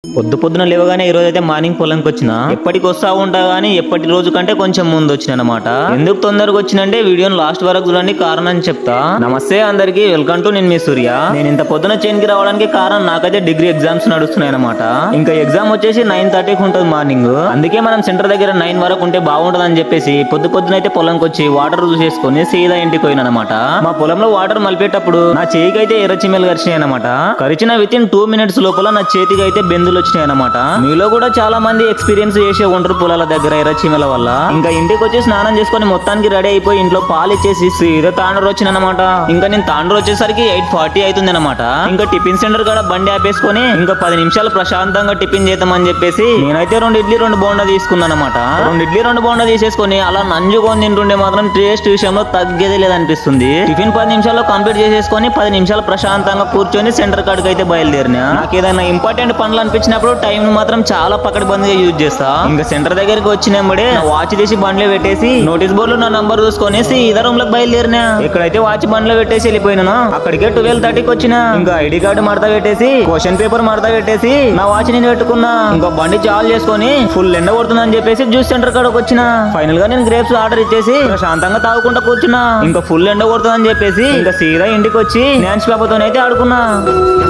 పొద్దున లేవగానే ఈ రోజు అయితే మార్నింగ్ పొలంకి వచ్చిన ఎప్పటికి వస్తా ఉంటా గానీ ఎప్పటి రోజు కంటే కొంచెం ముందు వచ్చిన అనమాట. ఎందుకు తొందరగా వచ్చినంటే వీడియోని లాస్ట్ వరకు చూడండి, కారణం చెప్తా. నమస్తే అందరికి, వెల్కమ్ టు నేను మీ సూర్య. నేను ఇంత పొద్దున చేనికి రావడానికి కారణం నాకైతే డిగ్రీ ఎగ్జామ్స్ నడుస్తున్నాయి అనమాట. ఇంకా ఎగ్జామ్ వచ్చేసి 9:30కి ఉంటుంది మార్నింగ్. అందుకే మనం సెంటర్ దగ్గర 9 వరకు ఉంటే బాగుంటది అని చెప్పేసి పొద్దునైతే పొలంకి వచ్చి వాటర్ చూసేసుకుని సీదా ఇంటికి పోయిన అనమాట. మా పొలంలో వాటర్ మలిపేటప్పుడు నా చేయికి అయితే ఎర్రచిమ్మలు కరిచినాయి అనమాట. కరిచిన వితిన్ 2 minutes లోపల నా చేతికి అయితే బెందులు వచ్చినాయి అనమాట. మీలో కూడా చాలా మంది ఎక్స్పీరియన్స్ చేసే ఉంటారు పొలాల దగ్గర ఎర్రచీమల వల్ల. ఇంకా ఇంటికి వచ్చి స్నానం చేసుకుని మొత్తానికి రెడీ అయిపోయి ఇంట్లో పాలు ఇచ్చేసి సీదా తాండూరు వచ్చిన అనమాట. ఇంకా నేను తాండూరు వచ్చేసరికి 8:40 అవుతుంది అనమాట. ఇంకా టిఫిన్ సెంటర్ కూడా బండి ఆపేసుకొని ఇంకా 10 నిమిషాలు ప్రశాంతంగా టిఫిన్ చేద్దామని చెప్పేసి నేనైతే 2 ఇడ్లీ 2 బోండా తీసుకున్నాను అనమాట. 2 ఇడ్లీ 2 బోండా తీసేసుకొని అలా నంజుకొని తింటుండే మాత్రం టేస్ట్ విషయంలో తగ్గేదే లేదనిపిస్తుంది. టిఫిన్ 10 నిమిషాల్లో కంప్లీట్ చేసేసుకొని 10 నిమిషాలు ప్రశాంతంగా కూర్చొని సెంటర్ కాడికి అయితే బయలుదేరినా. నాకు ఏదైనా ఇంపార్టెంట్ పనులు అనిపించినప్పుడు టైం మాత్రం చాలా పకడ్బందీగా యూజ్ చేస్తా. ఇంకా సెంటర్ దగ్గరికి వచ్చినప్పుడే వాచ్ తీసి బండ్లో పెట్టేసి నోటీస్ బోర్డు నా నంబర్ చూసుకొని ఇదే రూమ్ లోకి బయలుదేరినా. ఎక్కడైతే వాచ్ బండ్లో పెట్టేసి వెళ్ళిపోయినా అక్కడికే 12:30కి వచ్చిన. ఇంకా ఐడి కార్డు మడత పెట్టేసి క్వశ్చన్ పేపర్ మడత పెట్టేసి నా వాచ్ నేను పెట్టుకున్నా. ఇంకా బండి చాలు చేసుకొని ఫుల్ ఎండ కొడుతుందని చెప్పేసి జ్యూస్ సెంటర్ కాడకి వచ్చిన. ఫైనల్ గా నేను గ్రేప్స్ ఆర్డర్ ఇచ్చేసి ప్రశాంతంగా తాగుకుంటా కూర్చున్నా. ఇంకా ఫుల్ ఎండ కొడుతుందని చెప్పేసి ఇంకా సీదా ఇంటికి వచ్చి డాన్స్ పాపతోనైతే ఆడుకున్నా.